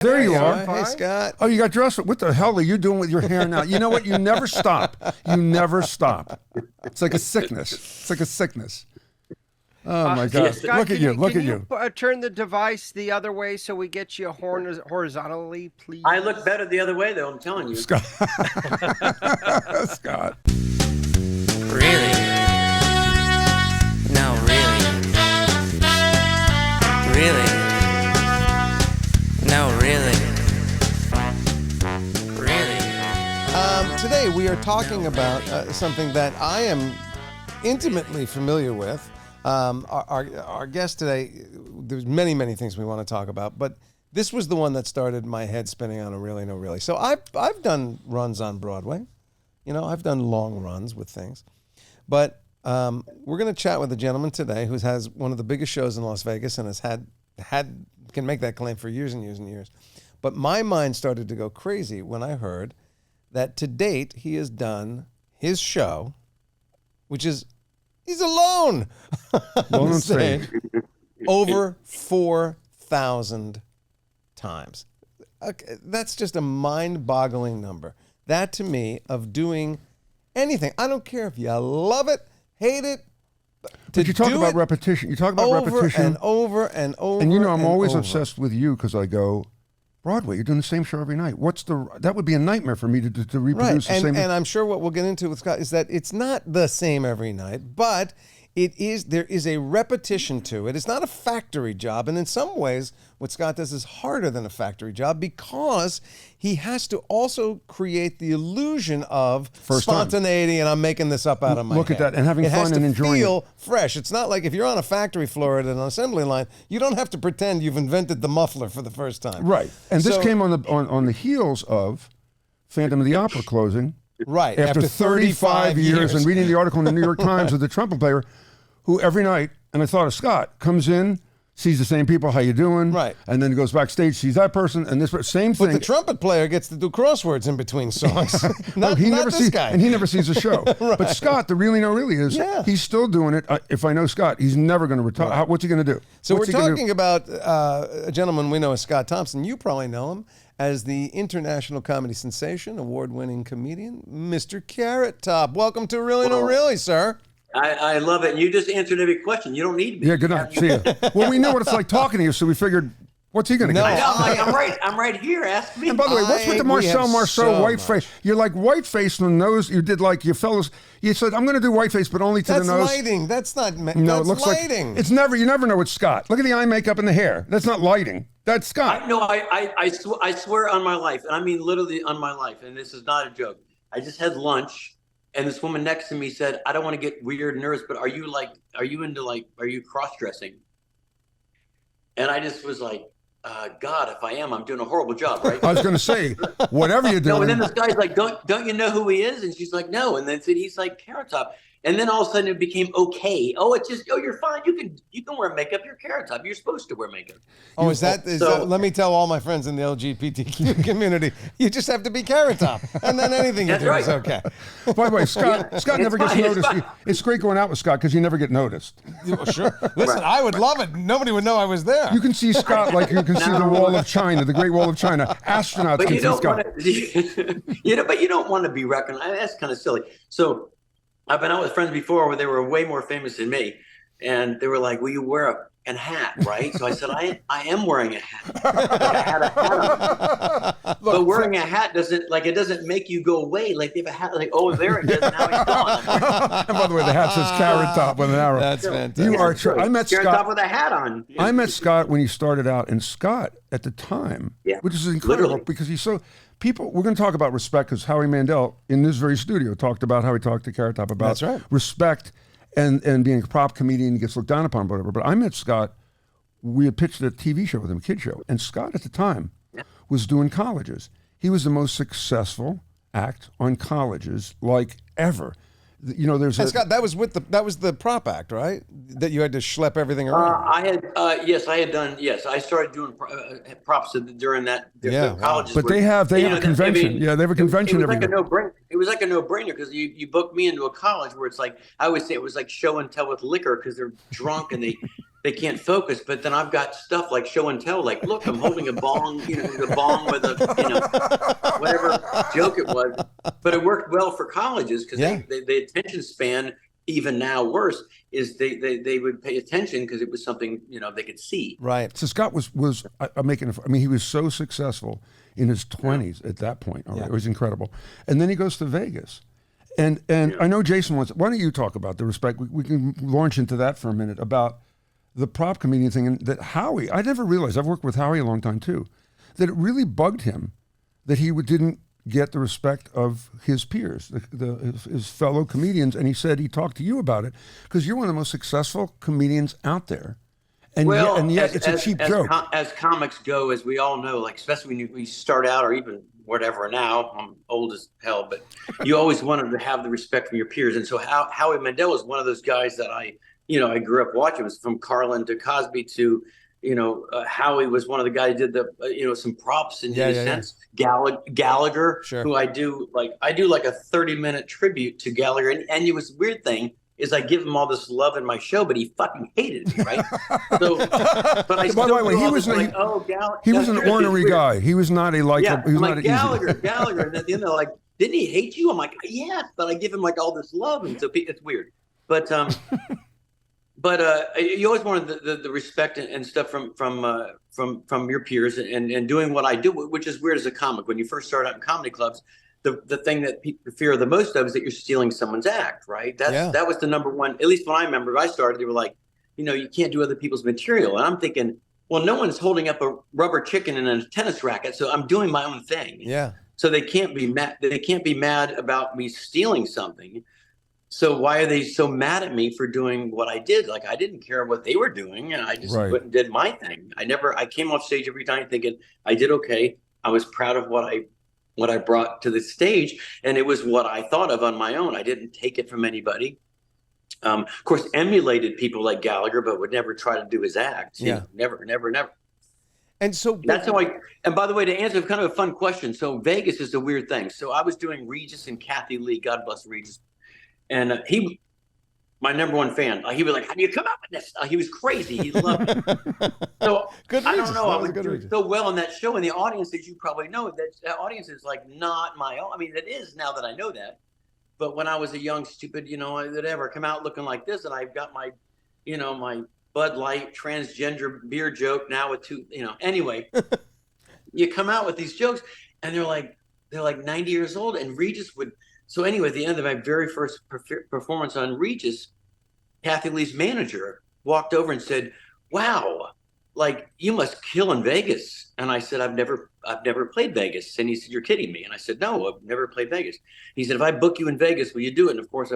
There you are. Hey, Scott. Oh, you got dressed. What the hell are you doing with your hair now? You know what? You never stop. You never stop. It's like a sickness. It's like a sickness. Oh, my God. Scott, Look at you. Look at you. Turn the device the other way so we get you horizontally, please. I look better the other way, though, I'm telling you. Scott. Scott. Really? No, really? Really? No, really? Really? Today we are talking about something that I am intimately familiar with. Our guest today, there's many things we want to talk about, but this was the one that started my head spinning on a really, no, really. So I've done runs on Broadway. You know, I've done long runs with things. But we're going to chat with a gentleman today who has one of the biggest shows in Las Vegas and has can make that claim for years and years and years. But my mind started to go crazy when I heard that to date he has done his show, which is he's alone on the stage, over 4,000 times. Okay, that's just a mind-boggling number. That to me of doing anything, I don't care if you love it, hate it. But you talk about repetition. You talk about repetition. And over and over. And you know, I'm always over. obsessed with you because I go, Broadway, you're doing the same show every night. That would be a nightmare for me to reproduce the same. And I'm sure what we'll get into with Scott is that it's not the same every night, but there is a repetition to it. It's not a factory job. And in some ways, what Scott does is harder than a factory job because he has to also create the illusion of spontaneity, and I'm making this up out of my Look head. at that, and having fun and enjoying it. It has to feel fresh. It's not like if you're on a factory floor at an assembly line, you don't have to pretend you've invented the muffler for the first time. Right. And this came on the heels of Phantom of the Opera closing. Right. After 35 years and reading the article in the New York Times of the trumpet player who every night, and I thought of Scott, comes in, sees the same people, how you doing? Right. And then goes backstage, sees that person, and this same thing. But the trumpet player gets to do crosswords in between songs. not he not never this sees, guy. and he never sees the show. Right. But Scott, the really no really is, he's still doing it. If I know Scott, he's never going to retire. Right. What's he going to do? So What's we're talking about a gentleman we know as Scott Thompson. You probably know him as the international comedy sensation, award-winning comedian, Mr. Carrot Top. Welcome to Really No Really, sir. I love it. And you just answered every question. You don't need me. Yeah, good night. See you. Well, we know what it's like talking to you, so we figured, what's he going to get? I'm right here. Ask me. And by the way, what's with the Marcel white face? You're like white face on the nose. You did like you fellas. You said I'm going to do white face, but only to the nose. That's lighting. That's not. No, that's it looks lighting. like it's never. You never know it's Scott. Look at the eye makeup and the hair. That's not lighting. That's Scott. I swear on my life, and I mean literally on my life, and this is not a joke. I just had lunch. And this woman next to me said, I don't want to get weird and nervous, but are you cross-dressing? And I just was like, God, if I am, I'm doing a horrible job, right? I was going to say, whatever you're doing. No, and then this guy's like, don't you know who he is? And she's like, no. And then said, he's like Carrot Top. And then all of a sudden it became okay. Oh, it's just, you're fine. You can wear makeup. You're Carrot Top. You're supposed to wear makeup. Oh, is that, let me tell all my friends in the LGBTQ community, you just have to be Carrot Top. And then anything you do is okay. By the way, Scott never gets noticed. It's great going out with Scott because you never get noticed. Well, sure. Listen, I would love it. Nobody would know I was there. You can see Scott like you can see the Wall of China, the Great Wall of China. Astronauts can see Scott. But you don't want to be recognized. That's kind of silly. So I've been out with friends before where they were way more famous than me. And they were like, will you wear a hat, right? So I said, I am wearing a hat. I had a hat on. But wearing a hat it doesn't make you go away. Like they have a hat, like, oh, there it is. Now he's gone. And by the way, the hat says Carrot Top with an arrow. That's fantastic. You are true. I met Carrot Scott Top with a hat on. I met Scott when he started out, and Scott at the time, which is incredible because he's so. People, we're going to talk about respect because Howie Mandel in this very studio talked about how he talked to Carrot Top about respect and being a prop comedian gets looked down upon, whatever. But I met Scott. We had pitched a TV show with him, a kid show, and Scott at the time was doing colleges. He was the most successful act on colleges like ever. You know, there's Scott, that was the prop act, right? That you had to schlep everything around. I started doing props during that colleges. But they have a convention. They have a convention every year. It was like a no-brainer because you book me into a college where it's like I always say it was like show and tell with liquor because they're drunk and they they can't focus. But then I've got stuff like show and tell, like, look, I'm holding a bong, the bong with a, whatever joke it was. But it worked well for colleges because the attention span, even now worse, is they would pay attention because it was something, they could see. Right. So Scott was he was so successful in his 20s at that point. All right? It was incredible. And then he goes to Vegas. And I know Jason wants, why don't you talk about the respect? We can launch into that for a minute about the prop comedian thing. And that Howie, I never realized, I've worked with Howie a long time too, that it really bugged him that he didn't get the respect of his peers, his fellow comedians. And he said he talked to you about it because you're one of the most successful comedians out there. And yet it's a cheap joke. As comics go, as we all know, like especially when we start out or even whatever now, I'm old as hell, but you always wanted to have the respect from your peers. And so Howie Mandel was one of those guys that I grew up watching. It was from Carlin to Cosby to, Howie was one of the guys who did the, some props in a sense. Gallagher, sure. Who I do like a 30-minute tribute to Gallagher. And it was a weird thing is I give him all this love in my show, but he fucking hated me, right? So, but I still by the way, he was an ornery guy. He was not a likable. He was not Gallagher. And at the end they're like, didn't he hate you? I'm like, yes, but I give him like all this love, and so it's weird. But you always wanted the respect and stuff from your peers and doing what I do, which is weird as a comic. When you first start out in comedy clubs, the thing that people fear the most of is that you're stealing someone's act, right? That was the number one. At least when I remember, I started, they were like, you can't do other people's material, and I'm thinking, well, no one's holding up a rubber chicken and a tennis racket, so I'm doing my own thing. Yeah. So they can't be mad. They can't be mad about me stealing something. So why are they so mad at me for doing what I did? Like, I didn't care what they were doing, and I just went and did my thing. I came off stage every time thinking I did okay. I was proud of what I brought to the stage, and it was what I thought of on my own. I didn't take it from anybody. Of course, emulated people like Gallagher, but would never try to do his act. Never. And so that's how and by the way, to answer kind of a fun question. So Vegas is a weird thing. So I was doing Regis and Kathy Lee, God bless Regis. And he, my number one fan, he was like, how do you come up with this? He was crazy. He loved it. So I don't know. I was doing so well in that show. And the audience, as you probably know, that audience is like not my own. I mean, it is now that I know that. But when I was a young, stupid, whatever, come out looking like this, and I've got my, my Bud Light transgender beer joke now with two, anyway, you come out with these jokes, and they're like 90 years old, and Regis would. So anyway, at the end of my very first performance on Regis, Kathy Lee's manager walked over and said, "Wow, like you must kill in Vegas." And I said, "I've never played Vegas." And he said, "You're kidding me." And I said, "No, I've never played Vegas." He said, "If I book you in Vegas, will you do it?" And of course,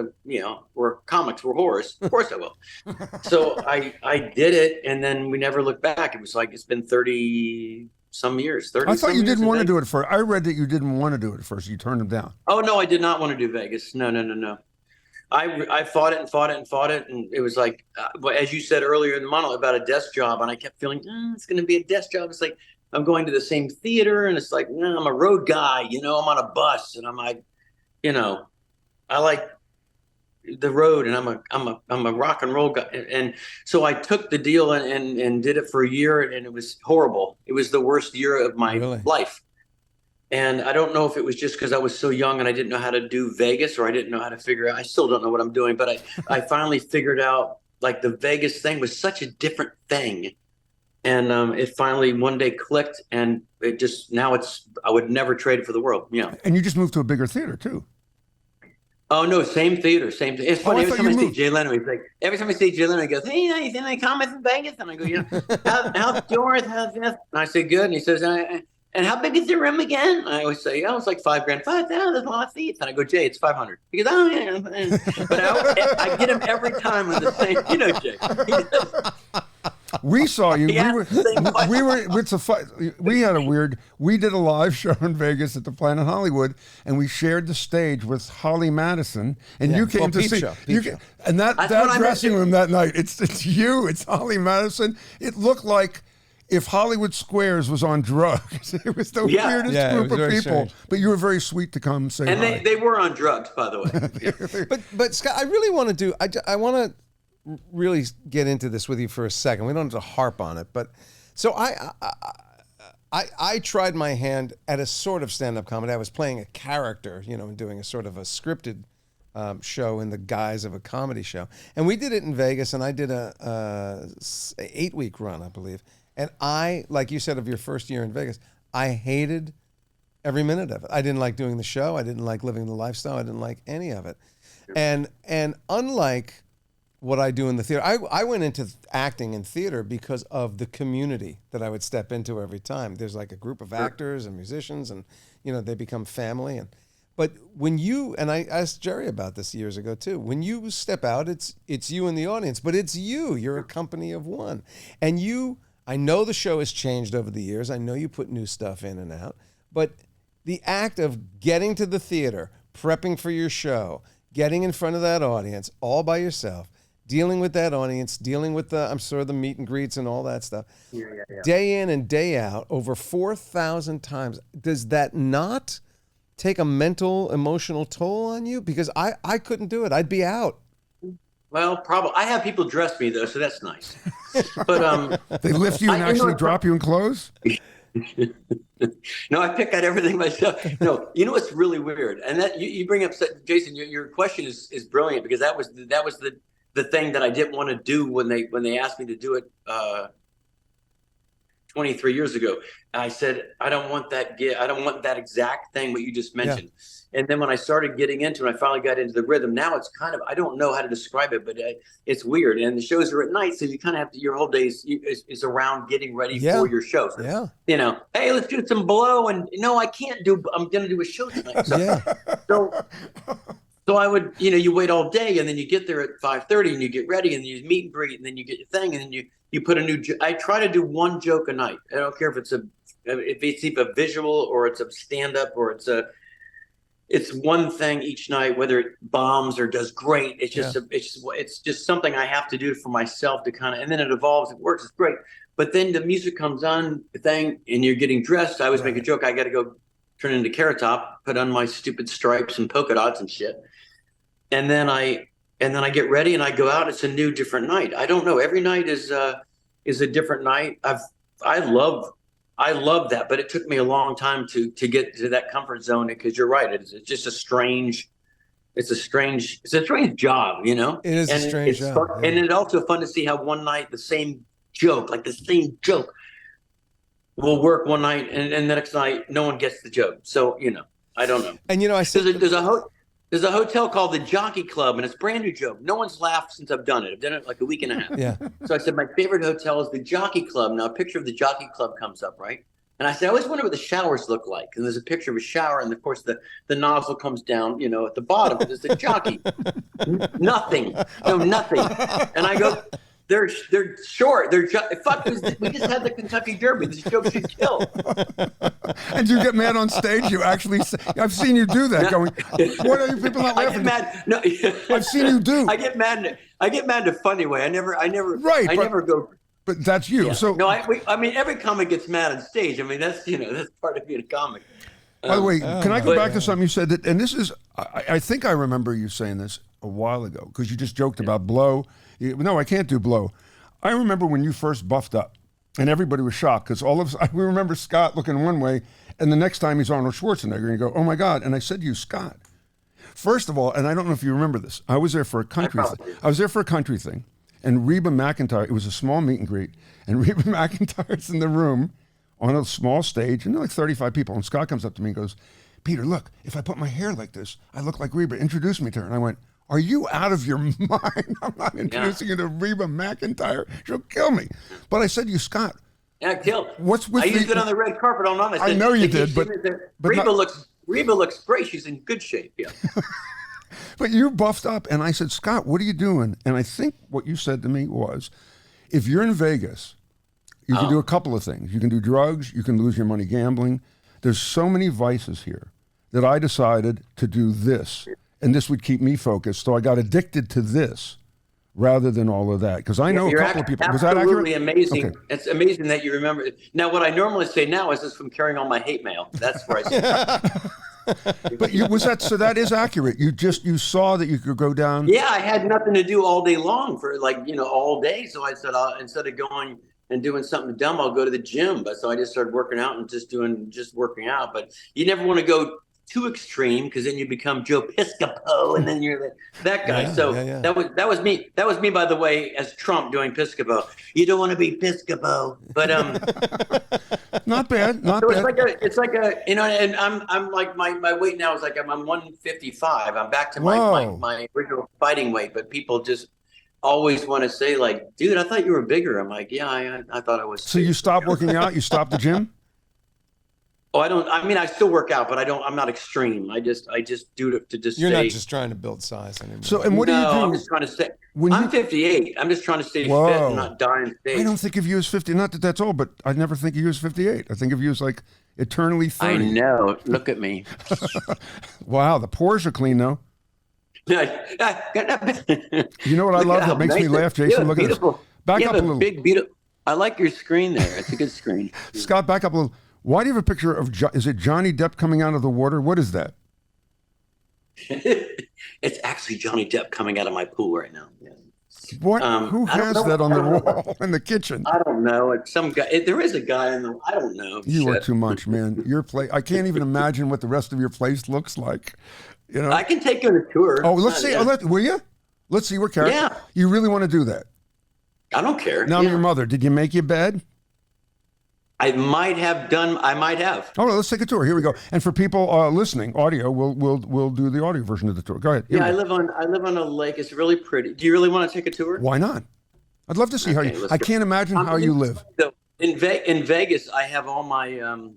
we're comics, we're whores. Of course I will. So I did it, and then we never looked back. It was like it's been 30 some years. 30 I thought you didn't want to do it first. I read that you didn't want to do it at first. You turned him down. Oh no, I did not want to do Vegas. No. I fought it, and it was like, as you said earlier in the monologue about a desk job, and I kept feeling it's going to be a desk job. It's like I'm going to the same theater, and it's like I'm a road guy, I'm on a bus, and I'm like, I like the road, and I'm a rock and roll guy, and so I took the deal and did it for a year, and it was horrible. It was the worst year of my life. And I don't know if it was just because I was so young and I didn't know how to do Vegas, or I didn't know how to figure out. I still don't know what I'm doing, but I finally figured out like the Vegas thing was such a different thing. And it finally one day clicked, and it just, I would never trade it for the world. Yeah. And you just moved to a bigger theater too. Oh no, same theater, same thing. It's funny, every time I see Jay Leno, he's like, every time I see Jay Leno, he goes, "Hey, you think I comments in Vegas?" And I go, how's yours? How's this? And I say, good. And he says, and how big is the room again? And I always say, it's like $5,000. 5,000, there's a lot of seats. And I go, Jay, it's 500. He goes, oh yeah. But I get him every time with the same, Jay. We saw you. We did a live show in Vegas at the Planet Hollywood, and we shared the stage with Holly Madison, and you came to see. And that dressing room that night, it's you, it's Holly Madison. It looked like if Hollywood Squares was on drugs. It was the weirdest group of people. Strange. But you were very sweet to come say hi. And they were on drugs, by the way. But Scott, I really want to do. I want to really get into this with you for a second. We don't have to harp on it, but so I tried my hand at a sort of stand-up comedy. I was playing a character, and doing a sort of a scripted show in the guise of a comedy show. And we did it in Vegas, and I did a 8-week run, I believe. And I, like you said, of your first year in Vegas, I hated every minute of it. I didn't like doing the show. I didn't like living the lifestyle. I didn't like any of it. And unlike what I do in the theater, I went into acting in theater because of the community that I would step into every time. There's like a group of actors and musicians, and they become family. But when and I asked Jerry about this years ago too, when you step out, it's you in the audience, but it's you. You're a company of one. And I know the show has changed over the years. I know you put new stuff in and out, but the act of getting to the theater, prepping for your show, getting in front of that audience all by yourself, dealing with that audience, dealing with the meet and greets and all that stuff, day in and day out, over 4,000 times, does that not take a mental, emotional toll on you? Because I couldn't do it. I'd be out. Well, probably. I have people dress me though, so that's nice. But they lift you and actually drop you in clothes? No, I pick out everything myself. No, what's really weird, and that you bring up, Jason. Your question is brilliant, because that was the thing that I didn't want to do when they asked me to do it 23 years ago. I said, I don't want that I don't want that exact thing what you just mentioned. Yeah. And then when I started getting into it, I finally got into the rhythm. Now it's kind of, I don't know how to describe it, but it's weird. And the shows are at night, so you kind of have to, your whole day is around getting ready for your show. So, hey, let's do some blow. And no, I can't I'm going to do a show tonight. So, So I would, you wait all day, and then you get there at 5:30 and you get ready, and you meet and greet, and then you get your thing, and then you put a new I try to do one joke a night. I don't care if it's either visual or it's a stand-up or it's one thing each night, whether it bombs or does great. It's just it's just something I have to do for myself to kind of, and then it evolves, it works, it's great. But then the music comes on, the thing, and you're getting dressed. I always make a joke. I got to go turn into Carrot Top, put on my stupid stripes and polka dots and shit. And then I get ready and I go out. It's a new, different night. I don't know. Every night is a different night. I love that, but it took me a long time to get to that comfort zone, because you're right. It's just a strange job, It is a strange job. Fun, and it's also fun to see how one night the same joke will work one night, and the next night no one gets the joke. So, I don't know. And I said there's a hotel called the Jockey Club, and it's a brand new joke. No one's laughed since I've done it. I've done it like a week and a half. Yeah. So I said, my favorite hotel is the Jockey Club. Now a picture of the Jockey Club comes up, right? And I said, I always wonder what the showers look like. And there's a picture of a shower, and of course the nozzle comes down, at the bottom. There's a jockey. Nothing. No, nothing. And I go, they're short. We just had the Kentucky Derby. This joke should kill. And you get mad on stage. You actually, I've seen you do that. Going, what are you people not laughing? I get mad. No, I've seen you do. I get mad in a funny way. I never. Right. I never go. But that's you. Yeah. So no, I mean, every comic gets mad on stage. I mean, that's part of being a comic. By the way, can I go back to something you said? And this is, I think I remember you saying this a while ago, because you just joked about blow. No, I can't do blow. I remember when you first buffed up, and everybody was shocked, because we remember Scott looking one way, and the next time he's Arnold Schwarzenegger, and you go, oh my God. And I said to you, Scott, first of all, and I don't know if you remember this, I was there for a country thing, and Reba McEntire, it was a small meet and greet, and Reba McEntire's in the room on a small stage, and there are like 35 people, and Scott comes up to me and goes, Peter, look, if I put my hair like this, I look like Reba. Introduce me to her. And I went, are you out of your mind? I'm not introducing you to Reba McEntire. She'll kill me. But I said to you, Scott. Yeah, kill. What's with I used it on the red carpet all night. I know you did, but Reba looks great. She's in good shape. Yeah. But you buffed up, and I said, Scott, what are you doing? And I think what you said to me was, if you're in Vegas, you can do a couple of things. You can do drugs. You can lose your money gambling. There's so many vices here that I decided to do this. And this would keep me focused. So I got addicted to this rather than all of that. Because I know a couple of people. Was that accurate? Absolutely amazing. Okay. It's amazing that you remember it. Now, what I normally say now is this from carrying on my hate mail. That's where I say But that is accurate. You saw that you could go down. Yeah, I had nothing to do all day long for all day. So I said, instead of going and doing something dumb, I'll go to the gym. But so I just started working out and just working out. But you never want to go too extreme, because then you become Joe Piscopo, and then you're that guy. That was me. That was me, by the way, as Trump doing Piscopo. You don't want to be Piscopo, but not bad. It's like a and I'm like my weight now is like I'm 155. I'm back to my original fighting weight, but people just always want to say like, dude, I thought you were bigger. I'm like, yeah, I thought I was. So you stopped working out? You stopped the gym? Oh, I still work out, but I'm not extreme. I just do it to just You're not just trying to build size anymore. So, and what do you do? I'm just trying to stay. I'm 58. I'm just trying to stay fit and not die in stage. I don't think of you as 50. Not that that's old, but I never think of you as 58. I think of you as like eternally 30. I know. Look at me. Wow, the pores are clean though. You know what I love that makes me laugh, Jason? Look at this. Back up a little. I like your screen there. It's a good screen. Scott, back up a little. Why do you have a picture of, is it Johnny Depp coming out of the water? What is that? It's actually Johnny Depp coming out of my pool right now. Yeah. What? Who has that on the wall in the kitchen? I don't know. It's some guy. There is a guy I don't know. You are too much, man. Your place. I can't even imagine what the rest of your place looks like. You know. I can take you on a tour. Oh, let's see. Will you? Let's see. We're character. Yeah. You really want to do that? I don't care. Now, your mother. Did you make your bed? I might have. Oh, let's take a tour. Here we go. And for people listening, audio, we'll do the audio version of the tour. Go ahead. I live on a lake. It's really pretty. Do you really want to take a tour? Why not? I'd love to see how you. I can't imagine how you live. In Vegas, I have all my.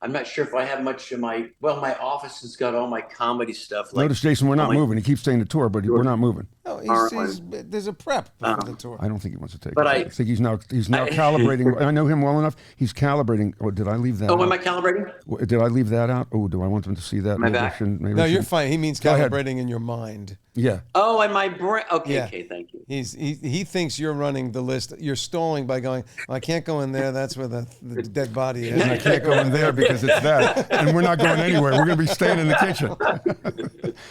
I'm not sure if I have much of my office has got all my comedy stuff. Notice, Jason, we're not moving. He keeps saying the tour, but we're not moving. No, there's a prep before the tour. I don't think he wants to take it. I think he's now calibrating. I know him well enough. He's calibrating. Oh, did I leave that out? Am I calibrating? Did I leave that out? Oh, do I want them to see that? No, you're fine. He means calibrating in your mind. Yeah. Oh, and my brain. Okay, yeah. Okay, thank you. He thinks you're running the list. You're stalling by going, I can't go in there. That's where the dead body is. And I can't go in there because it's that. And we're not going anywhere. We're going to be staying in the kitchen.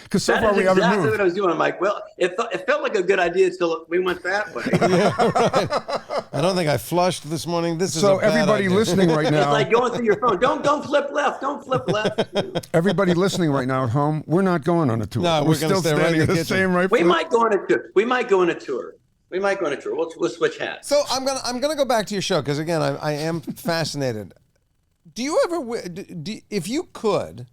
Because so far we haven't moved. That's what I was doing. I'm like, well, it felt like a good idea until we went that way. Yeah, right. I don't think I flushed this morning. This is so everybody listening right now. It's like going through your phone. Don't flip left. Don't flip left. Everybody listening right now at home, we're not going on a tour. No, we're still standing in the same right. We might go on a tour. We might go on a tour. We'll switch hats. So I'm gonna go back to your show because again I am fascinated. Do you ever, if you could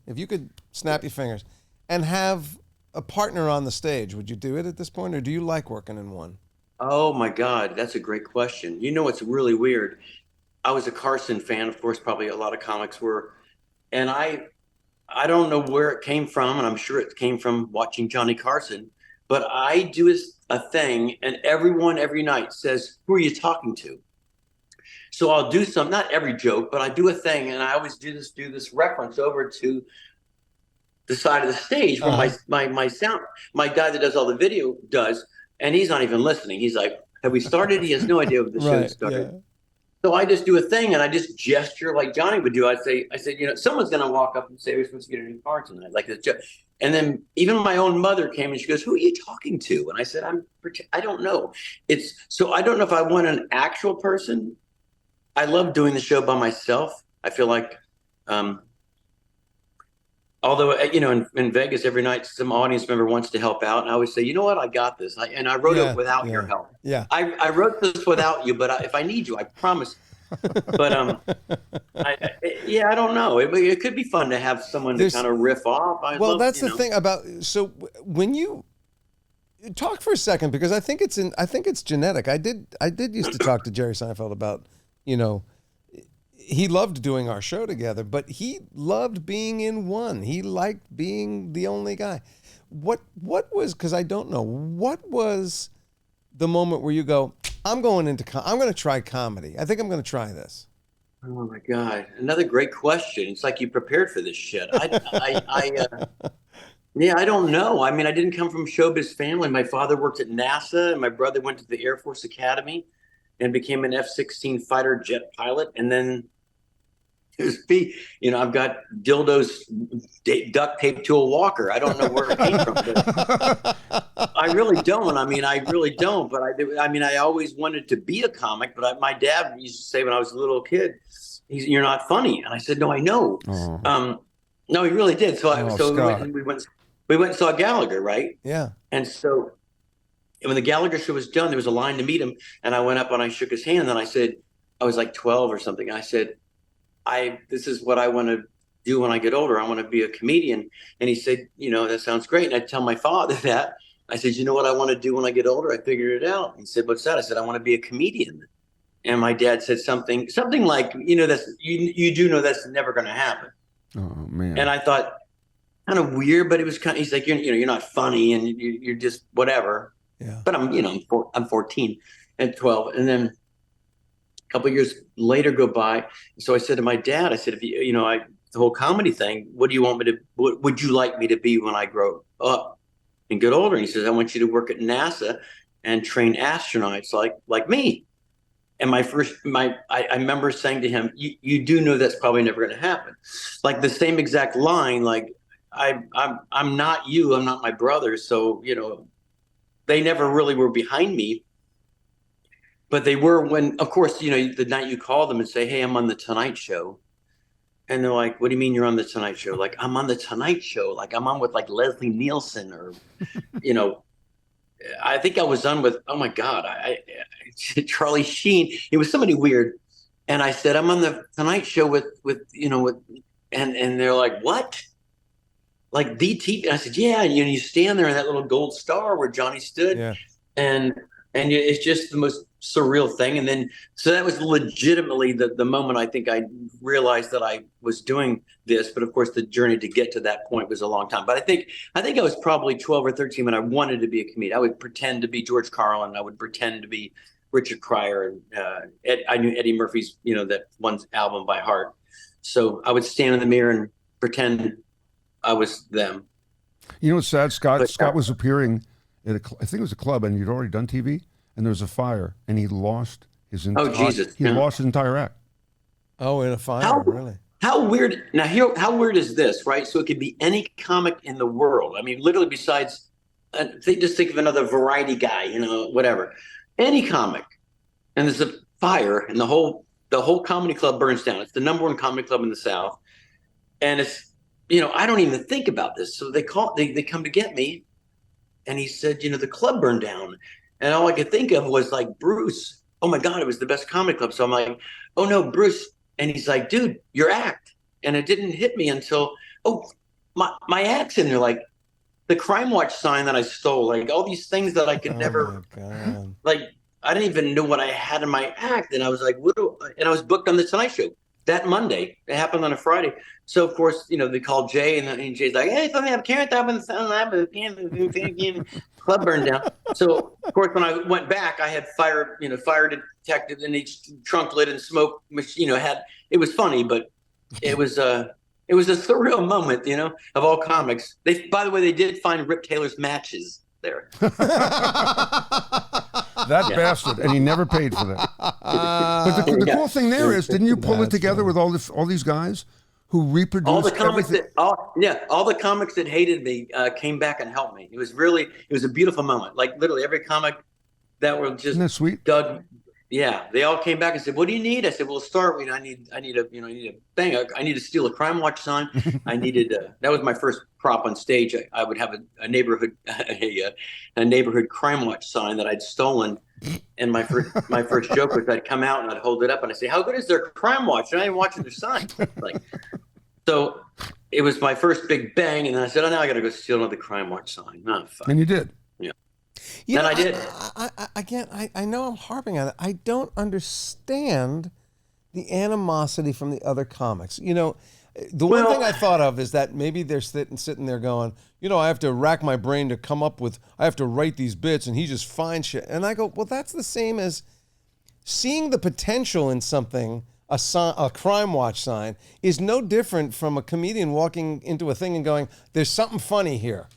snap your fingers and have a partner on the stage, would you do it at this point, or do you like working in one? Oh my God, that's a great question. You know what's really weird? I was a Carson fan, of course, probably a lot of comics were, and I don't know where it came from, and I'm sure it came from watching Johnny Carson, but I do a thing, and everyone every night says, "Who are you talking to?" So I'll do some, not every joke, but I do a thing, and I always do this reference over to the side of the stage where my guy that does all the video does, and he's not even listening. He's like, "Have we started?" He has no idea what the show started. Yeah. So I just do a thing, and I just gesture like Johnny would do. I say, someone's going to walk up and say, "We're supposed to get a new car tonight," like this. And then even my own mother came and she goes, "Who are you talking to?" And I said, I don't know. So I don't know if I want an actual person. I love doing the show by myself. I feel like, although, in Vegas every night, some audience member wants to help out. And I always say, "You know what? I got this." And I wrote it without your help. Yeah. I wrote this without you, but if I need you, I promise. But I don't know. It could be fun to have someone to kind of riff off. That's the thing about. So when you talk for a second, because I think it's genetic. I did used to talk to Jerry Seinfeld about, he loved doing our show together, but he loved being in one. He liked being the only guy. What was, because I don't know, what was the moment where you go, I'm going to try comedy. I think I'm going to try this. Oh my God. Another great question. It's like you prepared for this shit. Yeah, I don't know. I mean, I didn't come from a showbiz family. My father worked at NASA and my brother went to the Air Force Academy and became an F-16 fighter jet pilot. And then I've got dildos duct taped to a walker. I don't know where it came from. But I really don't. I mean, I really don't. But I always wanted to be a comic. But my dad used to say when I was a little kid, "You're not funny." And I said, "No, I know." No, he really did. So we went and saw Gallagher, right? Yeah. And so when the Gallagher show was done, there was a line to meet him, and I went up and I shook his hand, and I said, I was like 12 or something. I said, this is what I want to do when I get older. I want to be a comedian. And he said, that sounds great. And I tell my father that. I said, you know what I want to do when I get older? I figured it out. He said, what's that? I said, I want to be a comedian. And my dad said something like, that's you do know that's never going to happen. Oh man. And I thought, kind of weird, but it was kind of, he's like, you're not funny and you're just whatever. Yeah. But I'm 14 and 12. And then a couple of years later go by. So I said to my dad, I said, if the whole comedy thing, what would you like me to be when I grow up and get older? And he says, I want you to work at NASA and train astronauts like me. And I remember saying to him, you do know that's probably never going to happen. Like the same exact line, like, I'm not you, I'm not my brother. So, they never really were behind me, but they were when, of course, the night you call them and say, hey, I'm on the Tonight Show. And they're like, what do you mean you're on the Tonight Show? Like, I'm on the Tonight Show. Like, I'm on with like Leslie Nielsen or, I think I was on with, oh my God, Charlie Sheen. It was somebody weird. And I said, I'm on the Tonight Show with and they're like, what? Like the TV? And I said, yeah. And you stand there in that little gold star where Johnny stood. Yeah. And it's just the most surreal thing. And then, so that was legitimately the moment I think I realized that I was doing this. But of course, the journey to get to that point was a long time. But I think I was probably 12 or 13 when I wanted to be a comedian. I would pretend to be George Carlin. I would pretend to be Richard Pryor. And I knew Eddie Murphy's, that one album by heart. So I would stand in the mirror and pretend I was them. You know what's sad? Scott was appearing at I think it was a club, and you'd already done TV, and there was a fire, and he lost his entire. Oh Jesus! He lost his entire act. Oh, in a fire, really? How weird! Now, how weird is this, right? So it could be any comic in the world. I mean, literally, besides, just think of another variety guy, whatever, any comic, and there's a fire, and the whole comedy club burns down. It's the #1 comedy club in the South, and it's, I don't even think about this. So they come to get me. And he said, the club burned down. And all I could think of was like, Bruce, oh my God, it was the best comedy club. So I'm like, oh no, Bruce. And he's like, dude, your act. And it didn't hit me until, my act's in there. Like the Crime Watch sign that I stole, like all these things that I could never, like, I didn't even know what I had in my act. And I was like, and I was booked on the Tonight Show that Monday. It happened on a Friday. So of course, they called Jay, and Jay's like, "Hey, something I can't happen. The club burned down." So of course, when I went back, I had fire detective in each trunk lid and smoke machine. It was funny, but it was a surreal moment, of all comics. By the way, they did find Rip Taylor's matches there. That bastard, and he never paid for that. But the cool thing there is, didn't you pull it together with all these guys who reproduced all the comics everything? all the comics that hated me came back and helped me. It was a beautiful moment. Like literally every comic that were just, isn't that sweet? Doug. Yeah, they all came back and said, "What do you need?" I said, "Well, start. I need a thing. I need to steal a Crime Watch sign. I needed that was my first prop on stage. I would have a neighborhood a neighborhood Crime Watch sign that I'd stolen, and my first joke was I'd come out and I'd hold it up and I'd say, "How good is their Crime Watch?" And I'm watching their sign. Like, so it was my first big bang, and then I said, "Oh, now I got to go steal another Crime Watch sign." Oh, fuck. And you did. And I did. I know I'm harping on it. I don't understand the animosity from the other comics. The one thing I thought of is that maybe they're sitting there going, I have to rack my brain to come up with, I have to write these bits, and he just finds shit. And I go, well, that's the same as seeing the potential in something. A Crime Watch sign is no different from a comedian walking into a thing and going, there's something funny here.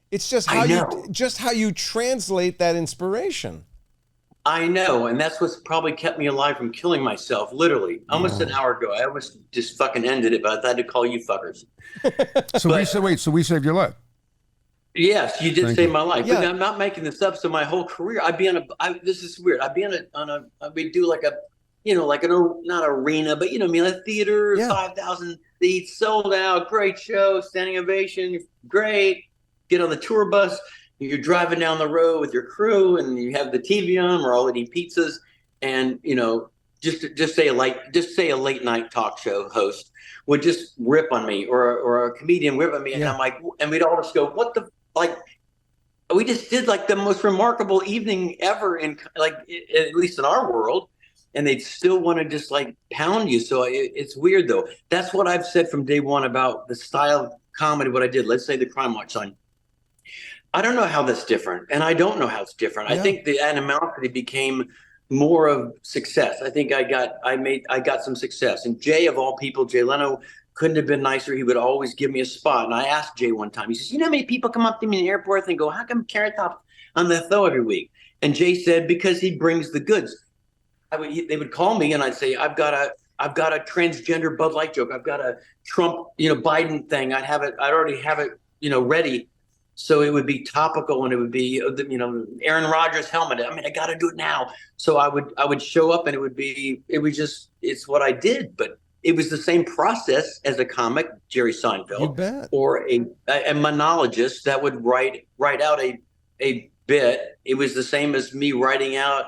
It's just how you translate that inspiration. I know, and that's what's probably kept me alive from killing myself, literally. Almost an hour ago. I almost just fucking ended it, but I had to call you fuckers. So we saved your life. Yes, you did save my life. Yeah. But I'm not making this up. So my whole career, I'd be this is weird. I'd be we'd do like a, like not arena, but a theater, 5,000 seats, sold out, great show, standing ovation, great. Get on the tour bus. You're driving down the road with your crew, and you have the TV on. We're all eating pizzas, and just say a late night talk show host would just rip on me, or a comedian rip on me, and I'm like, and we'd all just go, what the we just did like the most remarkable evening ever at least in our world, and they'd still want to just like pound you. So it's weird though. That's what I've said from day one about the style of comedy. What I did, let's say the Crime Watch sign. I don't know how that's different, and I don't know how it's different. I think the animosity became more of success. I think I got some success. And Jay, of all people, Jay Leno, couldn't have been nicer. He would always give me a spot. And I asked Jay one time, he says, how many people come up to me in the airport and go, how come Carrot Top's on the Tho every week? And Jay said, because he brings the goods. They would call me and I'd say, I've got a transgender Bud Light joke. I've got a Trump, Biden thing. I'd already have it, ready. So it would be topical, and it would be, Aaron Rodgers helmet. I got to do it now. So I would show up, and it's what I did. But it was the same process as a comic, Jerry Seinfeld, or a monologist that would write out a bit. It was the same as me writing out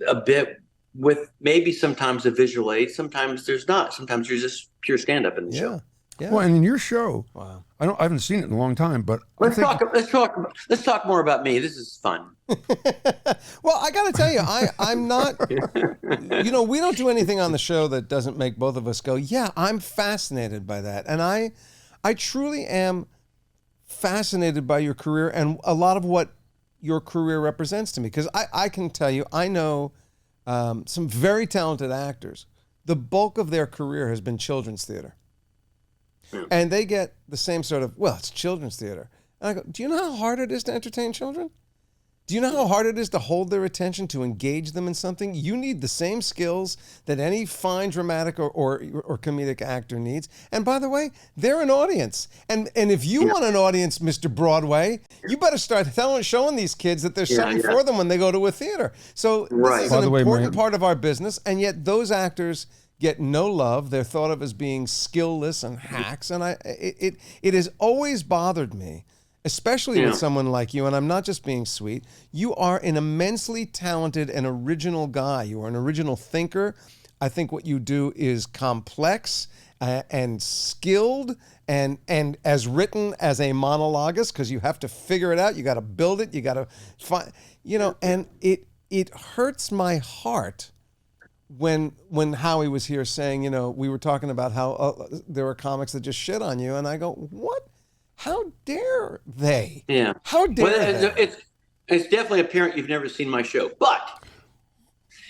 a bit with maybe sometimes a visual aid. Sometimes there's not. Sometimes you're just pure stand-up in the show. Yeah. Well, and in your show, wow. I haven't seen it in a long time, but let's talk more about me. This is fun. Well, I got to tell you, I'm not. We don't do anything on the show that doesn't make both of us go, yeah, I'm fascinated by that, and I truly am fascinated by your career and a lot of what your career represents to me. Because I can tell you, I know some very talented actors. The bulk of their career has been children's theater. And they get the same sort of, it's children's theater. And I go, do you know how hard it is to entertain children? Do you know how hard it is to hold their attention, to engage them in something? You need the same skills that any fine dramatic or comedic actor needs. And by the way, they're an audience. And if you want an audience, Mr. Broadway, you better start showing these kids that there's something for them when they go to a theater. So this is an important part of our business, and yet those actors get no love. They're thought of as being skillless and hacks. And it has always bothered me, especially with someone like you, and I'm not just being sweet. You are an immensely talented and original guy. You are an original thinker. I think what you do is complex and skilled and as written as a monologuist, because you have to figure it out. You got to build it. You got to find, and it hurts my heart when Howie was here saying, we were talking about how there were comics that just shit on you, and I go, what? How dare they? Yeah. How dare they? It's definitely apparent you've never seen my show. But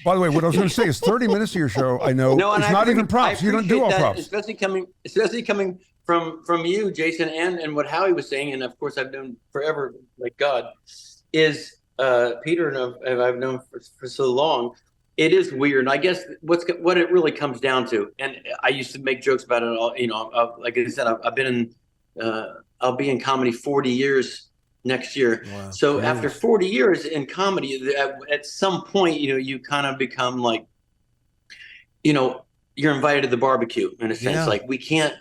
by the way, what I was going to say is 30 minutes of your show, I know, it's not even props. You don't do all props. Especially coming from you, Jason, and what Howie was saying, and of course I've known forever, like God, is Peter, and I've known for so long. It is weird, and I guess what it really comes down to, and I used to make jokes about it all. Like I said, I've been in. I'll be in comedy 40 years next year. Wow. So after 40 years in comedy, at some point, you kind of become like, you're invited to the barbecue in a sense. Like we can't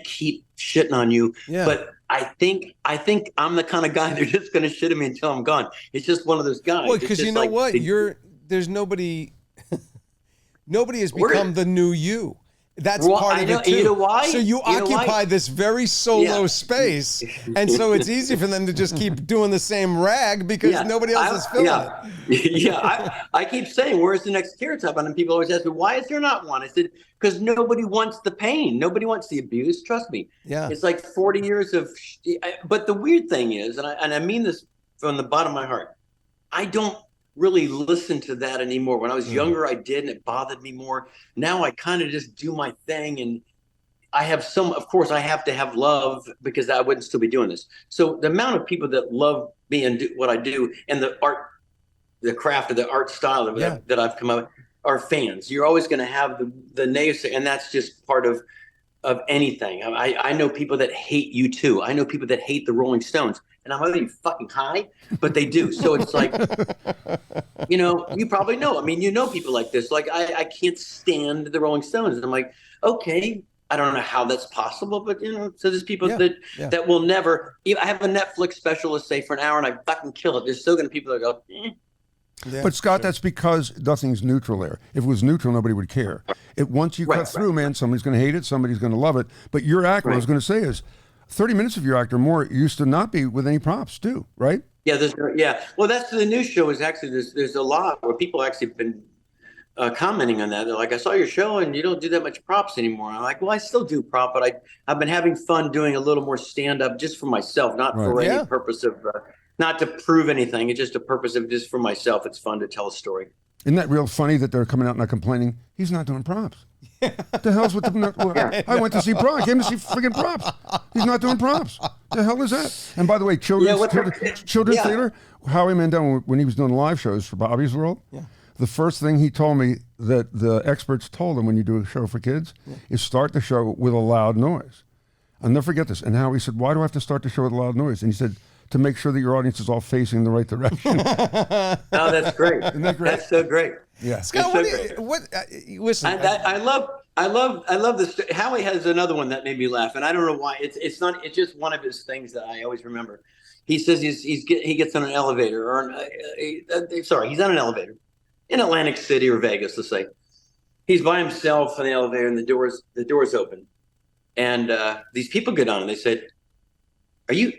keep shitting on you. Yeah. But I think I'm the kind of guy they're just going to shit at me until I'm gone. It's just one of those guys. Well, because you know what? There's nobody has become the new you. That's part of it too. You know why? So you occupy this very solo space, and so it's easy for them to just keep doing the same rag because nobody else is filling it. I keep saying, where's the next Carrot Top? And people always ask me, why is there not one? I said, because nobody wants the pain. Nobody wants the abuse. Trust me. Yeah. It's like 40 years of. But the weird thing is, and I mean this from the bottom of my heart, I don't really listen to that anymore. When I was younger, I did, and it bothered me more. Now I kind of just do my thing, and I have of course I have to have love because I wouldn't still be doing this. So the amount of people that love me and do what I do, and the art the craft of the art style that I've come up with are fans. You're always going to have the naysay, and that's just part of anything. I know people that hate U2. I know people that hate the Rolling Stones, and I'm already fucking high, but they do. So it's like, you probably know. I mean, people like this. Like I can't stand the Rolling Stones, and I'm like, okay, I don't know how that's possible, but so there's people that will never. I have a Netflix special, let's say, for an hour, and I fucking kill it. There's still going to be people that go. Yeah, but Scott, that's because nothing's neutral there. If it was neutral, nobody would care. Once you cut through, man, somebody's going to hate it, somebody's going to love it. But your act, what I was going to say is, 30 minutes of your act or more used to not be with any props too, right? Yeah, Well, that's the new show is actually there's a lot where people actually been commenting on that. They're like, I saw your show and you don't do that much props anymore. I'm like, well, I still do prop, but I've been having fun doing a little more stand up just for myself, not for any purpose of. Not to prove anything. It's just a purpose of just for myself. It's fun to tell a story. Isn't that real funny that they're coming out and not complaining? He's not doing props. What the hell's with the... I went to see props. I came to see friggin' props. He's not doing props. The hell is that? And by the way, children's theater, Howie Mandel, when he was doing live shows for Bobby's World, the first thing he told me that the experts told him when you do a show for kids is start the show with a loud noise. I'll never forget this. And Howie said, why do I have to start the show with a loud noise? And he said, to make sure that your audience is all facing the right direction. Oh, that's great. Isn't that great? That's so great. Yeah. Scott, listen. I love this. Howie has another one that made me laugh, and I don't know why. It's just one of his things that I always remember. He says he gets on an elevator, he's on an elevator in Atlantic City or Vegas, let's say. He's by himself in the elevator, and the doors open, and these people get on, and they said, Are you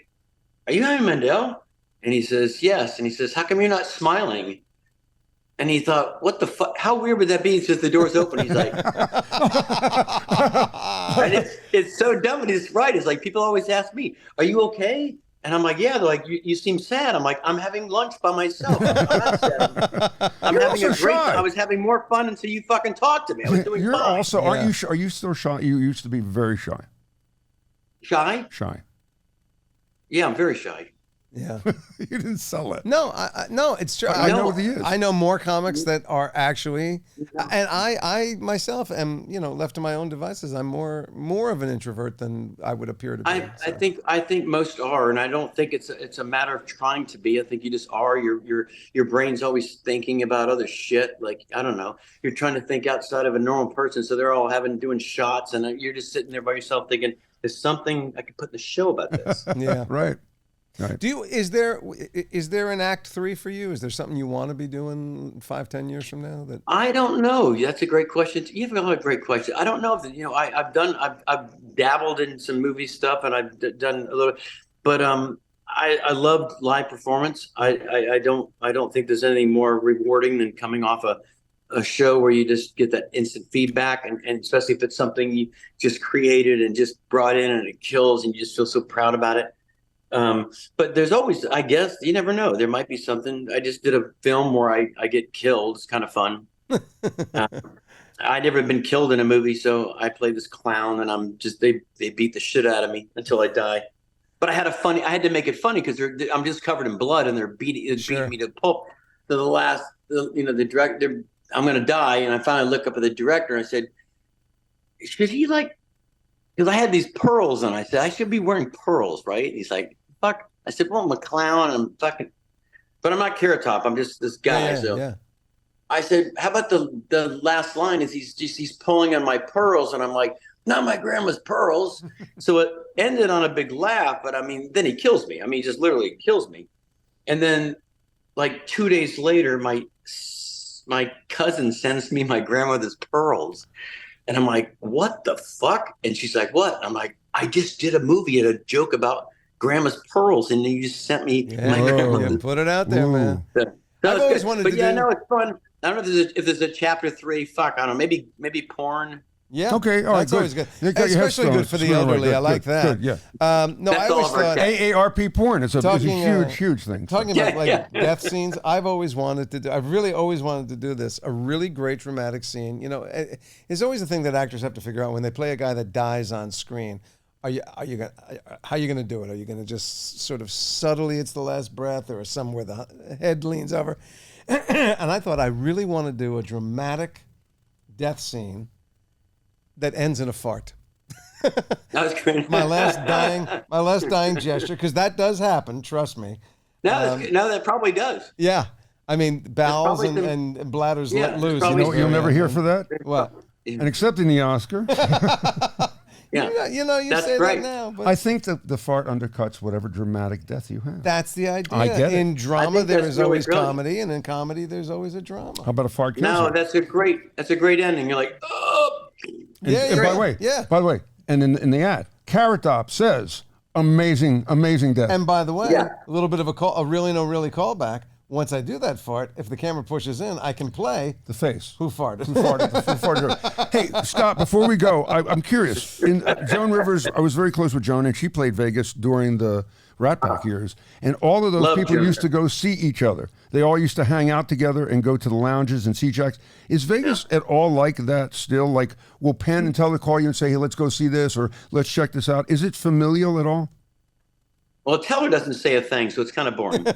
Howie Mandel? And he says, yes. And he says, how come you're not smiling? And he thought, what the fuck? How weird would that be? He says, the door's open. He's like, and it's so dumb. And he's right. It's like, people always ask me, are you okay? And I'm like, yeah. They're like, you seem sad. I'm like, I'm having lunch by myself. I'm not sad. I'm having a great time. I was having more fun until you fucking talked to me. I was doing You're fine. also, are you still shy? You used to be very shy. Shy? Shy. Yeah, I'm very shy. Yeah. You didn't sell it. No, no, it's true. I know what he is. I know more comics that are actually, and I myself am, left to my own devices. I'm more of an introvert than I would appear to be. I think most are, and I don't think it's a matter of trying to be. I think you just are. Your brain's always thinking about other shit. Like, I don't know, you're trying to think outside of a normal person. So they're all doing shots, and you're just sitting there by yourself thinking, there's something I could put in the show about this. Yeah, right. Right. Is there an act 3 for you? Is there something you want to be doing 5-10 years from now? That I don't know. That's a great question. You have a great question. I don't know if I've dabbled in some movie stuff and I've done a little, but I love live performance. I don't think there's anything more rewarding than coming off a show where you just get that instant feedback, and especially if it's something you just created and just brought in and it kills and you just feel so proud about it. But there's always, I guess, you never know. There might be something. I just did a film where I get killed. It's kind of fun. I'd never been killed in a movie, so I play this clown, and they beat the shit out of me until I die. But I had to make it funny because I'm just covered in blood, and they're beating me to pulp. So the director, I'm going to die, and I finally look up at the director, and I said, should he because I had these pearls on. I said, I should be wearing pearls, right? And he's like, fuck. I said, well, I'm a clown. I'm fucking, but I'm not Carrot Top. I'm just this guy. Yeah. I said, how about the last line is he's pulling on my pearls. And I'm like, not my grandma's pearls. So it ended on a big laugh. But I mean, then he kills me. I mean, he just literally kills me. And then like 2 days later, my cousin sends me my grandmother's pearls. And I'm like, what the fuck? And she's like, what? I'm like, I just did a movie and a joke about grandma's pearls, and you just sent me my grandmother's. Yeah, put it out there, man. I've always wanted to do. No, it's fun. I don't know if there's a chapter 3. Fuck, I don't know. Maybe porn. Yeah. Okay. All right. That's always good. Especially good for the elderly. I like that. Good, yeah. No, I always thought AARP porn. It's a huge thing. Talking about death scenes, I've always wanted to do. I've really always wanted to do this. A really great dramatic scene. It's always the thing that actors have to figure out when they play a guy that dies on screen. How are you gonna do it? Are you gonna just sort of subtly, it's the last breath, or somewhere the head leans over? and I thought I really want to do a dramatic death scene that ends in a fart. That was great. my last dying gesture, because that does happen. Trust me. No, that probably does. Yeah, I mean bowels and bladders let loose. You know what you'll never hear for that? What? And accepting the Oscar. Yeah, you that's say great. that now. But I think that the fart undercuts whatever dramatic death you have. that's the idea. I get it. In drama, I think there that's is really always brilliant. comedy, and in comedy, there's always a drama. How about a fart kills No, you? that's a great ending. You're like, oh. And by the way, and in the ad, Carrot Top says, amazing death. And by the way, Yeah. a little bit of a really no really callback. Once I do that fart, if the camera pushes in, I can play the face. who farted. Who farted? Hey, Scott, before we go, I'm curious. Joan Rivers, I was very close with Joan, and she played Vegas during the Rat Pack years. And all of those Love people Joan. used to go see each other. They all used to hang out together and go to the lounges and see each other. Is Vegas at all like that still? Like, will Penn and Teller call you and say, hey, let's go see this, or let's check this out? Is it familial at all? Well, Teller doesn't say a thing, so it's kind of boring.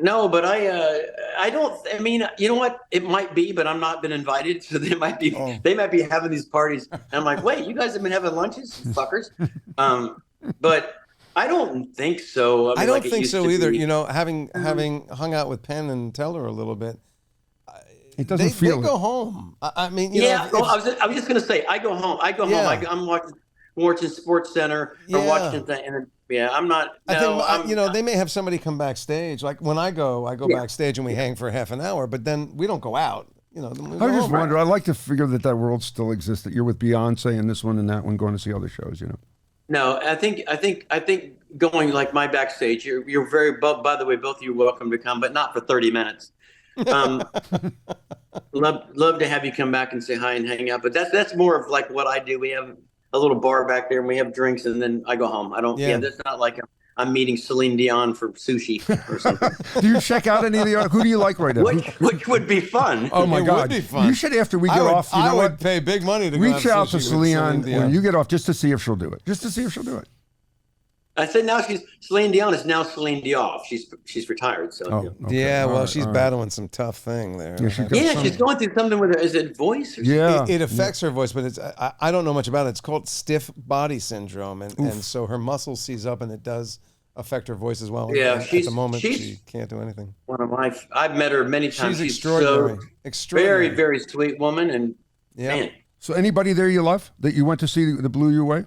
No, but I don't. I mean, you know what? It might be, but I'm not been invited, so they might be having these parties. And I'm like, wait, you guys have been having lunches, fuckers? But I don't think so. I mean, I don't like it think used so to either. be. You know, having hung out with Penn and Teller a little bit, It doesn't feel they go home. I mean, you Yeah, know, well, I was just gonna say, I go home. I'm watching Sports Center or watching thing, and then, I'm not. I No, think they may have somebody come backstage. Like when I go backstage and we hang for half an hour, but then we don't go out. You know, then we go I just home. wonder. I like to figure that world still exists. That you're with Beyonce and this one and that one, going to see other shows. You know. No, I think going like my backstage. You're very. By the way, both of you are welcome to come, but not for 30 minutes. Love to have you come back and say hi and hang out. But that's more of like what I do. We have a little bar back there and we have drinks and then I go home. I don't. Yeah, that's not like I'm meeting Celine Dion for sushi or something. Do you check out any of the? Who do you like right now? Which would be fun. Oh my It God! would be fun. You should, after we get off, you know I would what? pay big money to Reach go have out to sushi with Celine Dion. when you get off, just to see if she'll do it. Just to see if she'll do it. I said now Celine Dion is now Celine Dioff. She's retired. So Oh, okay. Yeah, well, All right, she's all right. battling some tough thing there. Yeah, she's got yeah, some- she's going through something with her. Is it voice? Or Yeah. It affects her voice, but it's I don't know much about it. It's called stiff body syndrome, and so her muscles seize up, and it does affect her voice as well. Yeah, And at the moment she's she can't do anything. one of my. I've met her many times. She's So extraordinary. very, very sweet woman, and Yeah. man. So anybody there you love that you went to see that blew you away?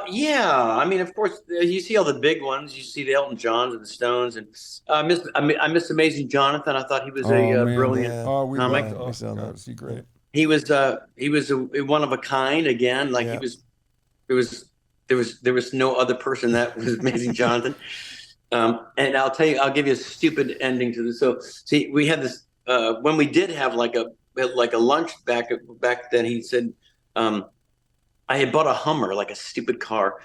Yeah. I mean, of course, you see all the big ones. You see the Elton Johns and the Stones, and I miss Amazing Jonathan. I thought he was man. brilliant. Yeah. Oh, we comic. loved it. We saw Oh, that. God, is he great? He was a one of a kind again. Like Yeah. there was no other person that was Amazing Jonathan. And I'll tell you, I'll give you a stupid ending to this. So see, we had this when we did have like a lunch back then. He said, I had bought a Hummer, like a stupid car,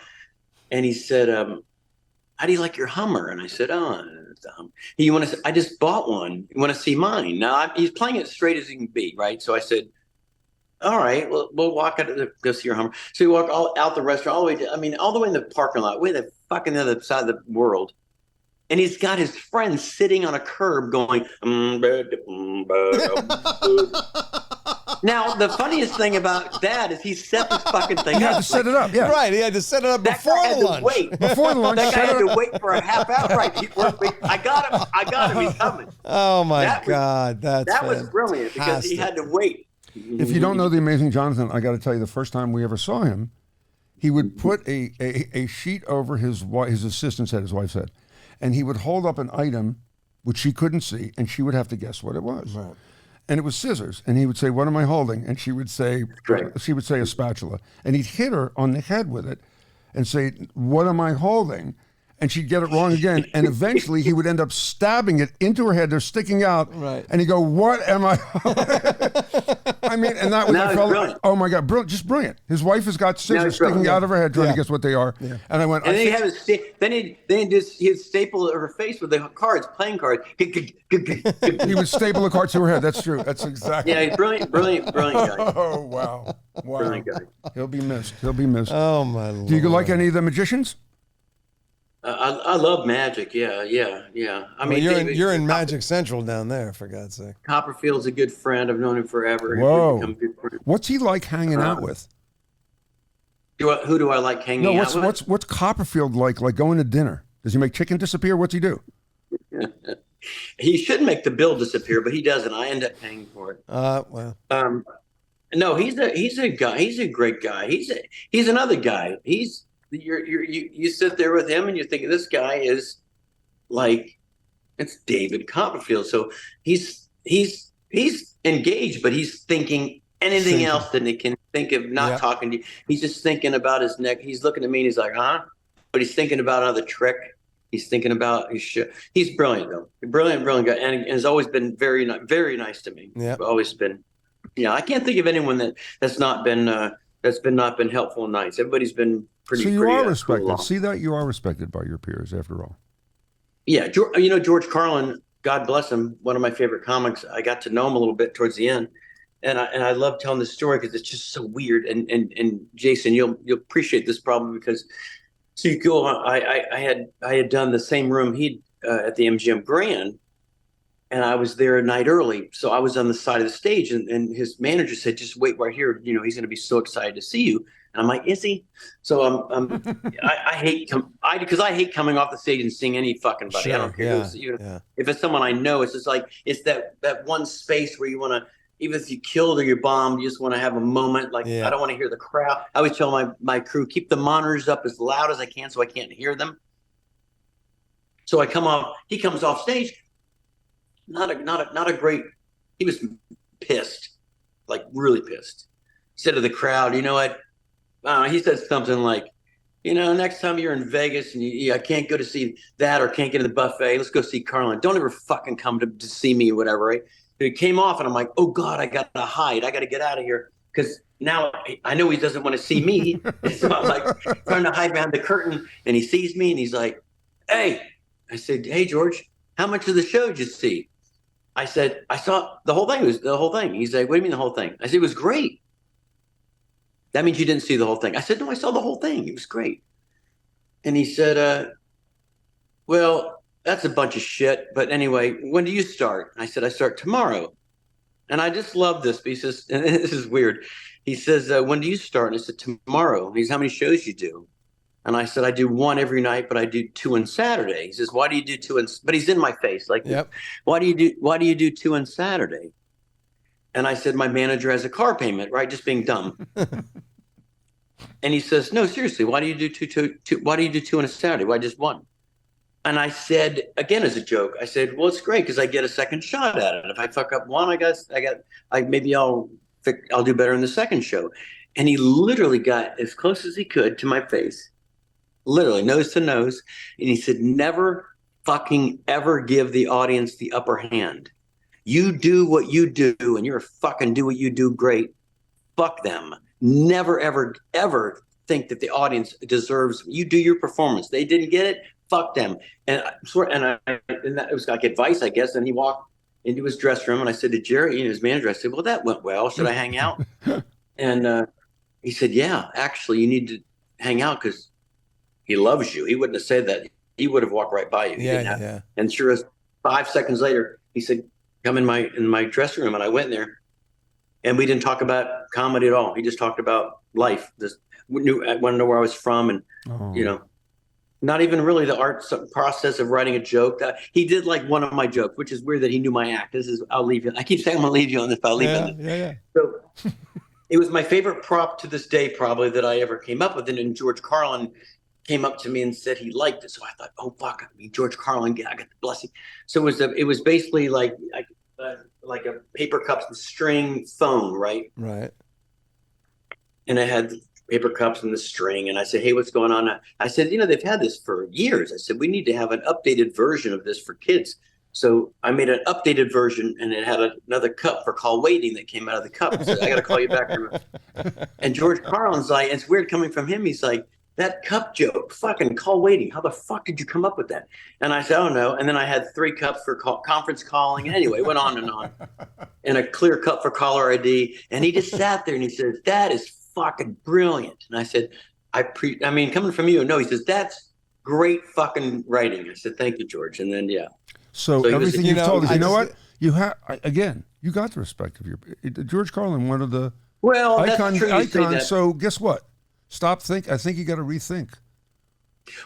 and he said, "How do you like your Hummer?" And I said, "Oh, it's a Hummer." I just bought one. You want to see mine? Now he's playing it straight as he can be, right? So I said, all right, well, we'll walk out to go see your Hummer. So we walk all out the restaurant, all the way in the parking lot, way the fucking other side of the world. And he's got his friend sitting on a curb going, Now, the funniest thing about that is he set this fucking thing You up. had to set it up, yeah. Right, he had to set it up That before guy had the to lunch. wait. Before the lunch, That guy set had it to up. wait for a half hour. Right. I got him. He's coming. Oh my That was- God, That was brilliant because he had to wait. If you don't know the Amazing Jonathan, I got to tell you, the first time we ever saw him, he would put a sheet over his assistant's head, his wife's head, and he would hold up an item which she couldn't see, and she would have to guess what it was. Right. And it was scissors, and he would say, "What am I holding?" And she would say, a spatula, and he'd hit her on the head with it, and say, "What am I holding?" And she'd get it wrong again, and eventually he would end up stabbing it into her head. They're sticking out, Right. and he'd go, "What am I?" I mean, and that was No, it's brilliant. oh my God, just brilliant. His wife has got scissors it's sticking brilliant. out of her head, trying Yeah. to guess what they are. Yeah. And I went, And I then think- he'd staple her face with the cards, playing cards. he would staple a card to her head. That's true. That's exactly. Yeah, he's brilliant guy. Oh wow, wow. Brilliant guy. He'll be missed. He'll be missed. Oh my Lord. Do you like any of the magicians? I love magic. Yeah. I Well, mean, you're in Magic Central down there, for God's sake. Copperfield's a good friend. I've known him forever. Whoa. We've become good friends. What's he like hanging out with? Who do I like hanging out with? What's Copperfield like going to dinner? Does he make chicken disappear? What's he do? He should make the bill disappear, but he doesn't. I end up paying for it. Well. No, he's a guy. He's a great guy. He's another guy. You sit there with him and you think this guy is like, it's David Copperfield. So he's engaged, but he's thinking anything else than he can think of, not talking to you. He's just thinking about his neck. He's looking at me and he's like, huh? But he's thinking about another trick. He's thinking about his shit. He's brilliant though. Brilliant guy. And has always been very nice to me. Yeah. Always been. Yeah. I can't think of anyone that's not been helpful and nice. Everybody's been pretty. So you are respected. Cool. See that you are respected by your peers after all. Yeah. George Carlin, God bless him, one of my favorite comics. I got to know him a little bit towards the end. And I love telling this story because it's just so weird. And Jason, you'll appreciate this probably because so you go. I had done the same room at the MGM Grand, and I was there a night early. So I was on the side of the stage, and his manager said, "Just wait right here. You know, he's going to be so excited to see you." And I'm like, "Is he?" So I hate coming off the stage and seeing any fucking buddy. Sure, I don't care if it's someone I know. It's just like it's that one space where you want to. Even if you killed or you bombed, you just want to have a moment. Like, I don't want to hear the crowd. I always tell my crew, keep the monitors up as loud as I can so I can't hear them. So he comes off stage. Not a great, he was pissed, like really pissed. He said to the crowd, you know what? He said something like, next time you're in Vegas and I can't go to see that or can't get to the buffet, let's go see Carlin. Don't ever fucking come to see me or whatever, right? It came off and I'm like, oh God, I got to hide. I got to get out of here. Because now I know he doesn't want to see me. So I'm like trying to hide behind the curtain and he sees me and he's like, hey, I said, hey, George, how much of the show did you see? I said, I saw the whole thing. It was the whole thing. He's like, what do you mean the whole thing? I said, it was great. That means you didn't see the whole thing. I said, no, I saw the whole thing. It was great. And he said, well, that's a bunch of shit. But anyway, when do you start? I said, I start tomorrow. And I just love this. He says, and this is weird. He says, when do you start? And I said, tomorrow. He says, how many shows you do? And I said, I do one every night, but I do 2 on Saturday. He says, why do you do 2 but he's in my face. Like, why do you do 2 on Saturday? And I said, my manager has a car payment, right? Just being dumb. And he says, no, seriously, why do you do two? Why do you do 2 on a Saturday? Why just 1? And I said, again, as a joke, I said, well, it's great because I get a second shot at it. If I fuck up one, maybe I'll do better in the second show. And he literally got as close as he could to my face, literally nose to nose. And he said, never fucking ever give the audience the upper hand. You do what you do and you're fucking do what you do great. Fuck them. Never, ever, ever think that the audience deserves, you do your performance. They didn't get it. Fuck them. And it was like advice, I guess. And he walked into his dressing room and I said to Jerry, his manager, I said, well, that went well. Should I hang out? And he said, yeah, actually, you need to hang out because he loves you. He wouldn't have said that. He would have walked right by you. Yeah. And sure as 5 seconds later, he said, come in my dressing room. And I went there and we didn't talk about comedy at all. He just talked about life. I wanted to know where I was from and, not even really the art process of writing a joke. He did like one of my jokes, which is weird that he knew my act. I'll leave you. I keep saying I'm going to leave you on this, but I'll leave you. Yeah. So it was my favorite prop to this day, probably, that I ever came up with. And then George Carlin came up to me and said he liked it. So I thought, oh, fuck. I mean, George Carlin, I got the blessing. So it was basically like a paper cups and string phone, right? Right. And I had paper cups and the string. And I said, hey, what's going on? I said, they've had this for years. I said, we need to have an updated version of this for kids. So I made an updated version and it had another cup for call waiting that came out of the cup. I said, I got to call you back. And George Carlin's like, it's weird coming from him. He's like, that cup joke, fucking call waiting. How the fuck did you come up with that? And I said, oh no. And then I had 3 cups for conference calling. And anyway, it went on. And a clear cup for caller ID. And he just sat there and he says, that is fucking brilliant. And I said, coming from you, no, he says, that's great fucking writing. I said, thank you, George. And then, yeah. So everything you've told us, you know what? You have, again, you got the respect of your, George Carlin, one of the icons. So guess what? I think you got to rethink.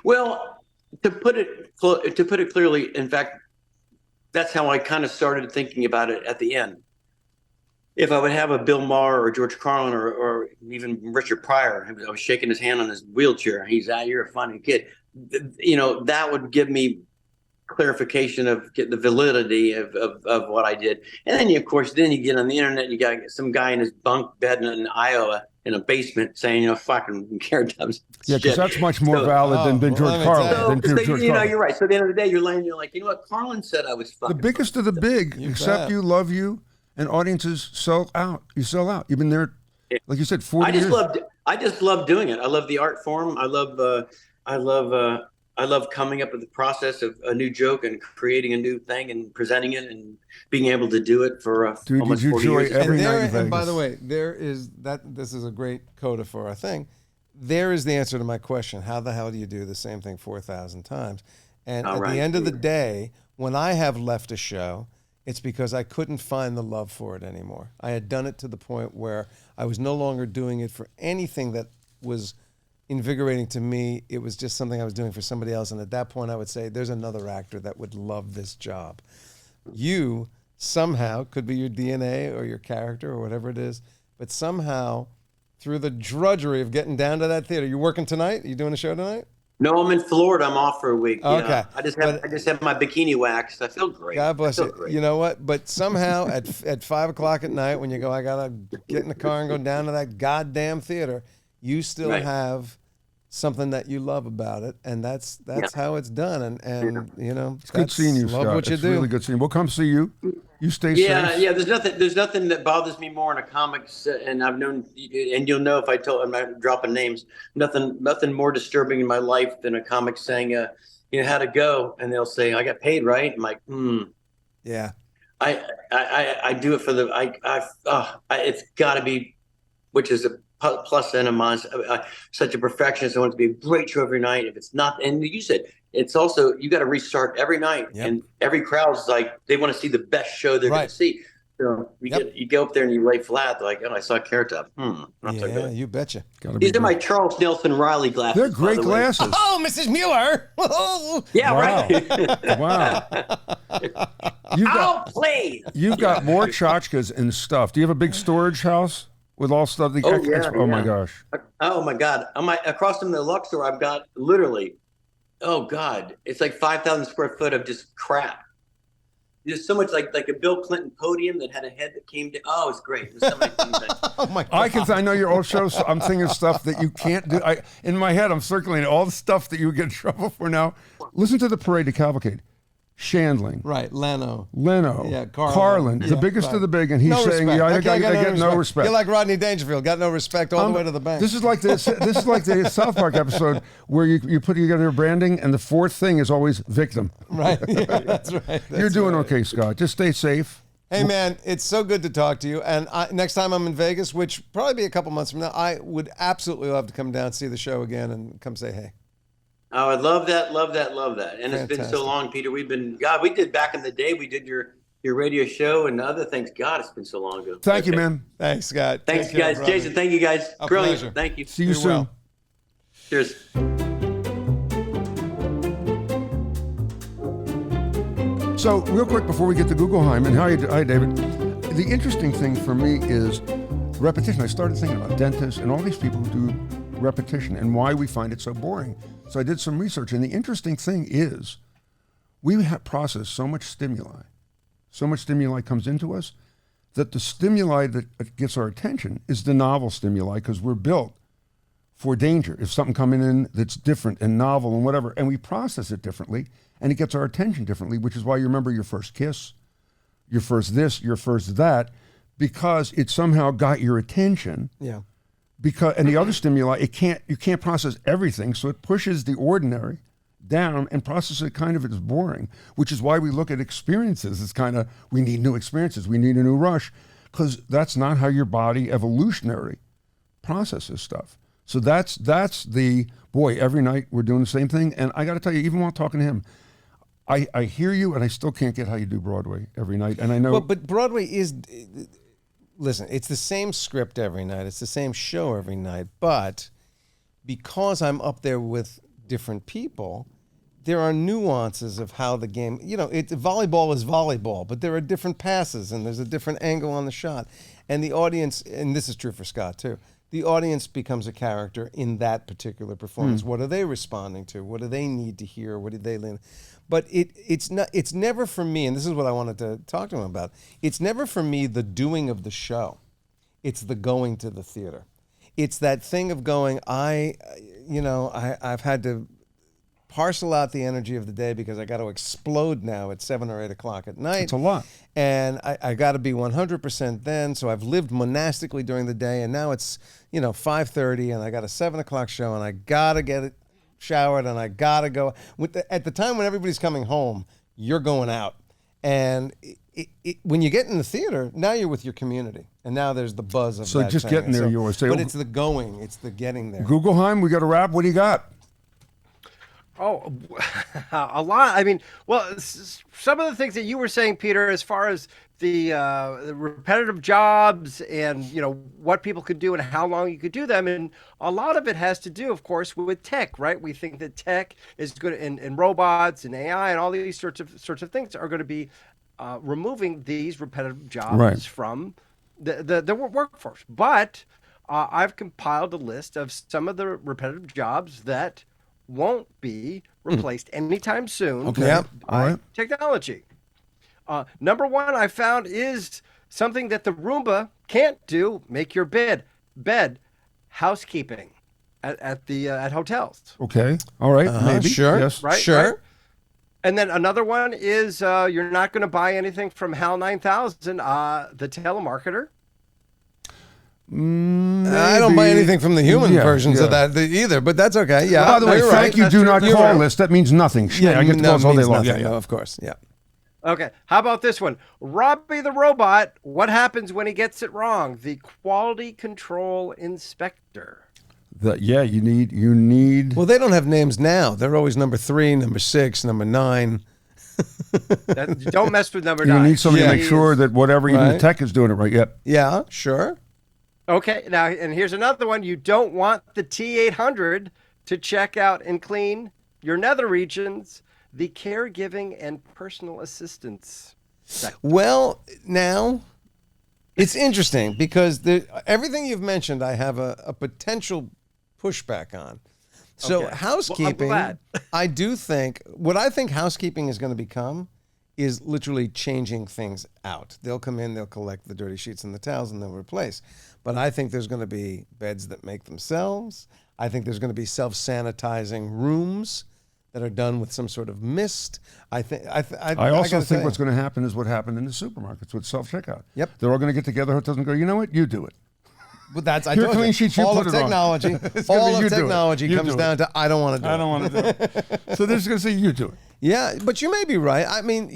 Well, to put it clearly, in fact, that's how I kind of started thinking about it at the end. If I would have a Bill Maher or George Carlin or even Richard Pryor, I was shaking his hand on his wheelchair. He's you're a funny kid. That would give me clarification of the validity of what I did. And then of course you get on the internet, you got some guy in his bunk bed in Iowa in a basement saying, fucking Carrot Top's Yeah, because that's much more valid than George Carlin. You're right. So at the end of the day, you're like, you know what? Carlin said I was fucking. The biggest of the big, except you, love you, and audiences sell out. You sell out. You've been there, like you said, 40 years. I just love doing it. I love the art form. I love coming up with the process of a new joke and creating a new thing and presenting it and being able to do it for almost 40 years. Every night and by the way, this is a great coda for our thing. There is the answer to my question. How the hell do you do the same thing 4,000 times? And at the end of the day, when I have left a show, it's because I couldn't find the love for it anymore. I had done it to the point where I was no longer doing it for anything that was invigorating to me. It was just something I was doing for somebody else. And at that point, I would say, there's another actor that would love this job. You somehow, could be your DNA or your character or whatever it is, but somehow through the drudgery of getting down to that theater. You working tonight? You doing a show tonight? No, I'm in Florida. I'm off for a week. Okay. I just have my bikini waxed. I feel great. God bless you. Great. You know what? But somehow at 5 o'clock at night when you go, I got to get in the car and go down to that goddamn theater, you still have something that you love about it, and that's how it's done. And it's good seeing you, Scott. What you it's do. Really good seeing you. We'll come see you. You stay safe. Yeah. There's nothing that bothers me more in a comics, and I've known, and you'll know if I'm not dropping names. Nothing more disturbing in my life than a comic saying, how'd it go? And they'll say, I got paid, right? I'm like, Yeah. I do it for it's got to be, which is a plus and a minus. Such a perfectionist. I want it to be a great show every night. If it's not, and you said it's also, you got to restart every night, and every crowd's like, they want to see the best show they're going to see. So you go up there and you lay flat. They're like, I saw Carrot Top. Not so good. You betcha. These are my Charles Nelson Riley glasses. They're great glasses. Oh, Mrs. Mueller. Yeah, right. Wow. You've got more tchotchkes and stuff. Do you have a big storage house with all stuff? My gosh. Oh my God. Across from the Luxor, I've got literally, it's like 5,000 square foot of just crap. There's so much like a Bill Clinton podium that had a head that came down. Oh, it's great. There's so many things. Oh my God. I know your old show, so I'm thinking of stuff that you can't do. In my head, I'm circling all the stuff that you would get in trouble for now. Listen to the Parade to Cavalcade. Shandling. Right, Leno. Yeah, Carlin. The biggest of the big, and he's saying, I get no respect. You're like Rodney Dangerfield, got no respect all the way to the bank. This is like the South Park episode where you put together branding, and the fourth thing is always victim. Right, that's right. You're doing okay, Scott. Just stay safe. Hey, man, it's so good to talk to you. And next time I'm in Vegas, which probably be a couple months from now, I would absolutely love to come down, see the show again, and come say hey. Oh, I love that. And It's been so long, Peter. We did back in the day, we did your radio show and other things. God, it's been so long ago. Thank you, man. Thanks, Scott. Thanks, guys. Brother. Jason, thank you, guys. Brilliant. Pleasure. Thank you. See you soon. Well. Cheers. So, real quick before we get to Guggenheim, and hi, David. The interesting thing for me is repetition. I started thinking about dentists and all these people who do repetition and why we find it so boring. So I did some research, and the interesting thing is we process so much stimuli comes into us, that the stimuli that gets our attention is the novel stimuli, because we're built for danger. If something coming in that's different and novel and whatever, and we process it differently, and it gets our attention differently, which is why you remember your first kiss, your first this, your first that, because it somehow got your attention. Yeah. And the other stimuli, you can't process everything, so it pushes the ordinary down and processes it kind of as boring, which is why we look at experiences. It's kind of, we need new experiences, we need a new rush, because that's not how your body evolutionary processes stuff. So that's the, boy, every night we're doing the same thing. And I got to tell you, even while talking to him, I hear you, and I still can't get how you do Broadway every night. And I know. But Broadway is, listen, it's the same script every night. It's the same show every night. But because I'm up there with different people, there are nuances of how the game, volleyball is volleyball, but there are different passes, and there's a different angle on the shot. And the audience, and this is true for Scott too, the audience becomes a character in that particular performance. What are they responding to? What do they need to hear? What do they learn? But it's never for me, and this is what I wanted to talk to him about. It's never for me the doing of the show. It's the going to the theater. It's that thing of going, I've had to parcel out the energy of the day because I got to explode now at 7 or 8 o'clock at night. It's a lot. And I got to be 100% then. So I've lived monastically during the day, and now it's 5:30, and I got a 7 o'clock show, and I got to get it showered, and I got to go. At the time when everybody's coming home, you're going out. And when you get in the theater, now you're with your community, and now there's the buzz of that. So just getting there, you always say. But it's the going, it's the getting there. Googleheim, we got a wrap. What do you got? Oh, a lot. I mean, well, some of the things that you were saying, Peter, as far as the repetitive jobs and, what people could do and how long you could do them. And a lot of it has to do, of course, with tech, right? We think that tech is good and robots and AI and all these sorts of things are going to be removing these repetitive jobs from the workforce. But I've compiled a list of some of the repetitive jobs that won't be replaced anytime soon by technology. Number one I found is something that the Roomba can't do: make your bed, housekeeping at hotels. Okay, all right, maybe, sure, yes, right, sure. Right? And then another one is you're not going to buy anything from HAL 9000, the telemarketer. I don't buy anything from the human versions of that either, but that's okay. Yeah. By the way, thank you. Do not call right. list. That means nothing. I get calls all day long. Yeah, of course. Yeah. Okay. How about this one? Robbie the robot. What happens when he gets it wrong? The quality control inspector. You need. Well, they don't have names now. They're always number 3, number 6, number 9. Don't mess with number 9. You need somebody to make sure that whatever even the tech is doing it right. Yep. Yeah, sure. Okay, now, and here's another one. You don't want the T800 to check out and clean your nether regions, the caregiving and personal assistance sector. Well, now, it's interesting because everything you've mentioned, I have a potential pushback on. So housekeeping, well, I do think, what I think housekeeping is going to become is literally changing things out. They'll come in, they'll collect the dirty sheets and the towels, and they'll replace. But I think there's going to be beds that make themselves. I think there's going to be self-sanitizing rooms that are done with some sort of mist. I also think what's going to happen is what happened in the supermarkets with self-checkout. Yep. They're all going to get together, hotels, and go, you know what? You do it. But that's Your clean sheets, you all put of it technology. on. All of technology comes down to I don't want to do it. I don't want to do it. So they're just going to say you do it. Yeah, but you may be right. I mean,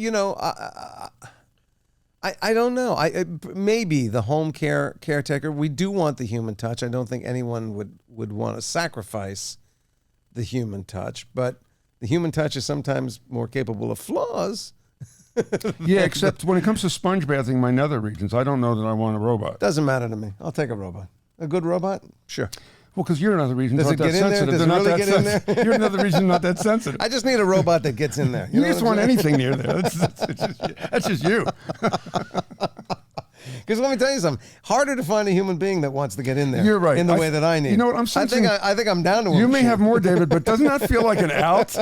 I don't know. Maybe the home caretaker. We do want the human touch. I don't think anyone would want to sacrifice the human touch, but the human touch is sometimes more capable of flaws. Yeah, except when it comes to sponge bathing my nether regions, I don't know that I want a robot. Doesn't matter to me. I'll take a robot. A good robot? Sure. Well, because you're another reason not that sensitive. Does it really get in there? You're another reason not that sensitive. I just need a robot that gets in there. You just want anything near there. That's just you. Because let me tell you something. Harder to find a human being that wants to get in there. You're right. In the way that I need. You know what I'm sensing? I think I'm down to it. You may have more, David, but doesn't that feel like an out?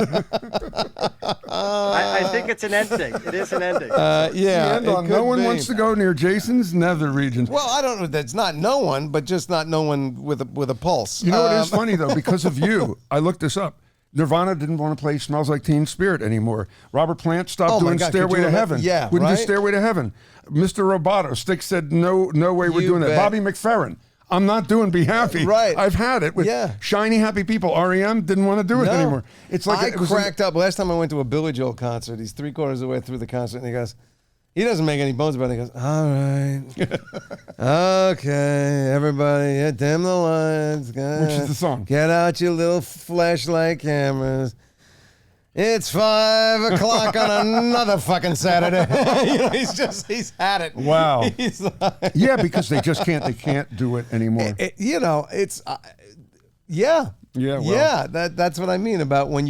I think it's an ending. It is an ending. Yeah. No one wants to go near Jason's nether regions. Well, I don't know. That's not no one, but just not no one with a pulse. You know, it is funny, though, because of you. I looked this up. Nirvana didn't want to play Smells Like Teen Spirit anymore. Robert Plant stopped doing Stairway to Heaven. Yeah, Wouldn't right? do Stairway to Heaven. Mr. Roboto, Styx said, no way we're doing that. Bobby McFerrin, I'm not doing Be Happy. Right. I've had it with shiny, happy people. REM didn't want to do it anymore. It's like I cracked up. Last time I went to a Billy Joel concert, he's 3/4 of the way through the concert, and he goes, He doesn't make any bones about it. He goes, all right. Okay, everybody, dim the lights. Which is the song? Get out your little flashlight cameras. It's 5 o'clock on another fucking Saturday. He's had it. Wow. He's like, yeah, because they can't do it anymore. It's, yeah. Yeah, well. Yeah, that's what I mean about when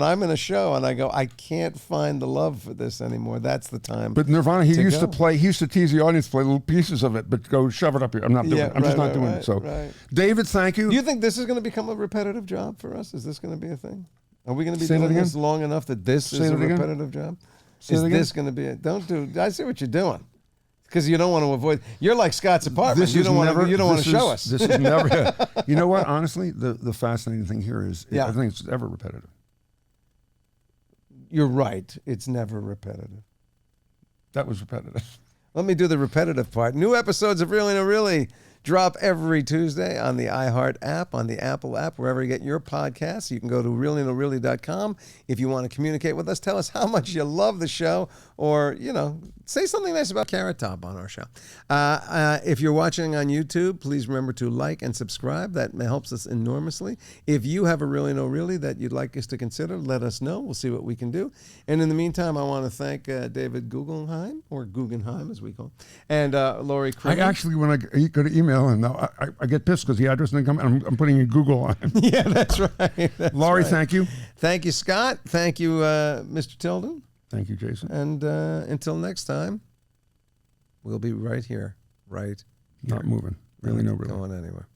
I'm in a show and I go, I can't find the love for this anymore. That's the time. But Nirvana, he used to tease the audience, play little pieces of it, but go shove it up here. I'm not doing it. I'm just not doing it. So, David, thank you. Do you think this is going to become a repetitive job for us? Is this going to be a thing? Are we going to be doing this long enough that this is a repetitive job? Is this going to be I see what you're doing. Because you don't want to avoid. You're like Scott's apartment. You don't want to show us. This is never. You know what? Honestly, the fascinating thing here is I think it's ever repetitive. You're right. It's never repetitive. That was repetitive. Let me do the repetitive part. New episodes of Really No Really drop every Tuesday on the iHeart app, on the Apple app, wherever you get your podcasts. You can go to reallynoreally.com if you want to communicate with us. Tell us how much you love the show, or, say something nice about Carrot Top on our show. If you're watching on YouTube, please remember to like and subscribe. That helps us enormously. If you have a Really No Really that you'd like us to consider, let us know. We'll see what we can do. And in the meantime, I want to thank David Guggenheim, or Guggenheim as we call him, and Lori Kramer. I actually, when I go to email, and I get pissed because the address didn't come. I'm putting in Google on him. Yeah, that's right. Laurie, thank you. Thank you, Scott. Thank you, Mr. Tilden. Thank you, Jason. And until next time, we'll be right here. Not moving. Really, no, really. Going anywhere.